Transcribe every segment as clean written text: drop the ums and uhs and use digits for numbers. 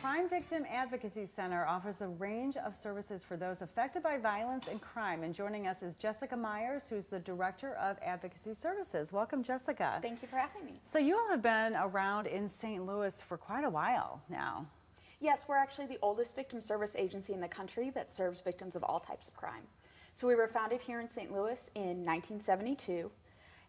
Crime Victim Advocacy Center offers a range of services for those affected by violence and crime. And joining us is Jessica Meyers, who's the Director of Advocacy Services. Welcome, Jessica. Thank you for having me. So you all have been around in St. Louis for quite a while now. Yes, we're actually the oldest victim service agency in the country that serves victims of all types of crime. So we were founded here in St. Louis in 1972.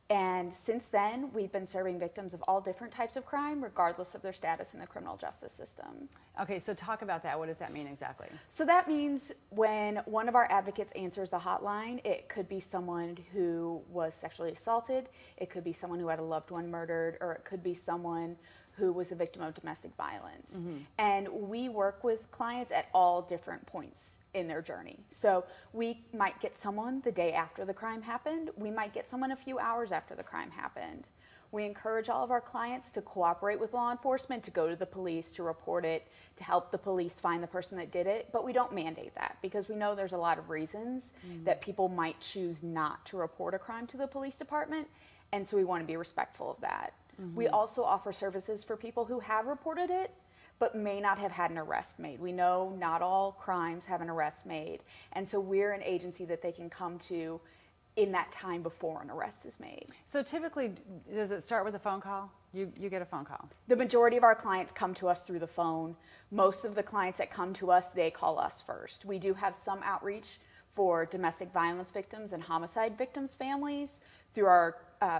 And since then, we've been serving victims of all different types of crime, regardless of their status in the criminal justice system. Okay, so talk about that. What does that mean exactly? So that means when one of our advocates answers the hotline, it could be someone who was sexually assaulted, it could be someone who had a loved one murdered, or it could be someone who was a victim of domestic violence. Mm-hmm. And we work with clients at all different points in their journey. So we might get someone the day after the crime happened. We might get someone a few hours after the crime happened. We encourage all of our clients to cooperate with law enforcement, to go to the police, to report it, to help the police find the person that did it. But we don't mandate that because we know there's a lot of reasons that people might choose not to report a crime to the police department. And so we want to be respectful of that. We also offer services for people who have reported it but may not have had an arrest made. We know not all crimes have an arrest made, and so we're an agency that they can come to in that time before an arrest is made. So typically, does it start with a phone call? You get a phone call? The majority of our clients come to us through the phone. Most of the clients that come to us, they call us first. We do have some outreach for domestic violence victims and homicide victims' families through our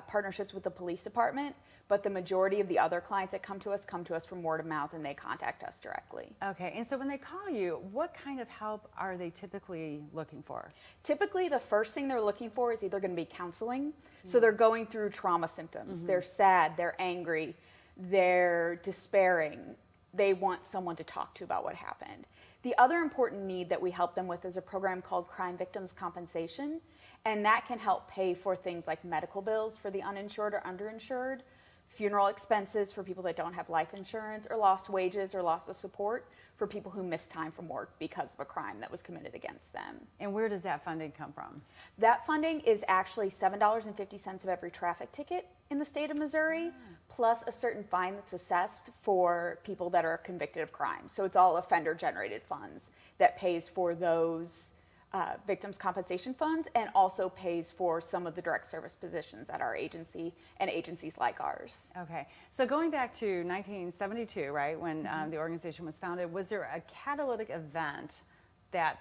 partnerships with the police department. But the majority of the other clients that come to us from word of mouth, and they contact us directly. Okay, and so when they call you, what kind of help are they typically looking for? Typically, the first thing they're looking for is either going to be counseling. So they're going through trauma symptoms. They're sad, they're angry, they're despairing. They want someone to talk to about what happened. The other important need that we help them with is a program called Crime Victims Compensation, and that can help pay for things like medical bills for the uninsured or underinsured, funeral expenses for people that don't have life insurance, or lost wages or loss of support for people who missed time from work because of a crime that was committed against them. And where does that funding come from? That funding is actually $7.50 of every traffic ticket in the state of Missouri, plus a certain fine that's assessed for people that are convicted of crime. So it's all offender-generated funds that pays for those victims' compensation funds, and also pays for some of the direct service positions at our agency and agencies like ours. Okay, so going back to 1972, right, when the organization was founded, was there a catalytic event that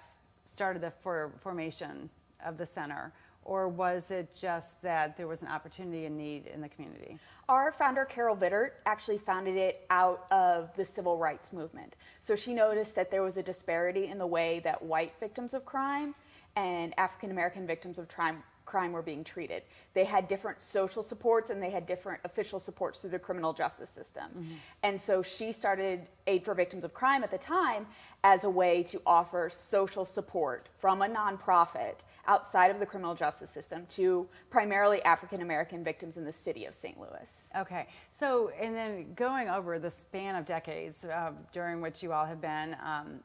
started the formation of the center, or was it just that there was an opportunity and need in the community? Our founder, Carol Vittert, actually founded it out of the civil rights movement. So she noticed that there was a disparity in the way that white victims of crime and African American victims of crime were being treated. They had different social supports and they had different official supports through the criminal justice system. And so she started Aid for Victims of Crime at the time as a way to offer social support from a nonprofit outside of the criminal justice system to primarily African American victims in the city of St. Louis. Okay, so and then going over the span of decades during which you all have been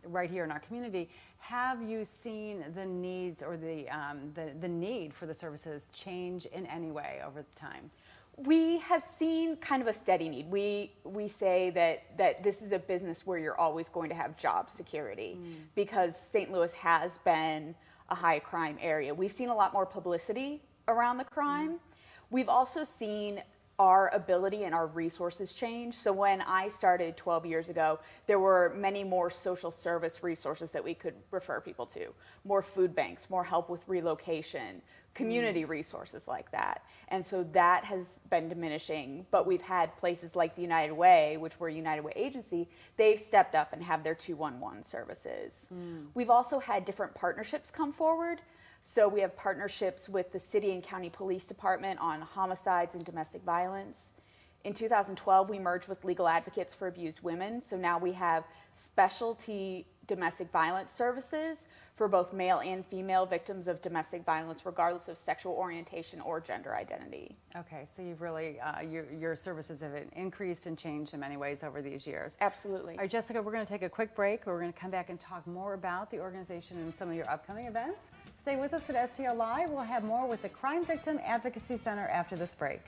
right here in our community, have you seen the needs or the need for the services change in any way over the time? We have seen kind of a steady need. We say that this is a business where you're always going to have job security because St. Louis has been a high crime area. We've seen a lot more publicity around the crime. We've also seen our ability and our resources change. So when I started 12 years ago, there were many more social service resources that we could refer people to. More food banks, more help with relocation, community resources like that. And so that has been diminishing, but we've had places like the United Way, which we're a United Way agency, they've stepped up and have their 211 services. We've also had different partnerships come forward. So we have partnerships with the city and county police department on homicides and domestic violence. In 2012, we merged with Legal Advocates for Abused Women. So now we have specialty domestic violence services for both male and female victims of domestic violence, regardless of sexual orientation or gender identity. Okay, so you've really, your services have increased and changed in many ways over these years. Absolutely. All right, Jessica, we're going to take a quick break. We're going to come back and talk more about the organization and some of your upcoming events. Stay with us at STL Live. We'll have more with the Crime Victim Advocacy Center after this break.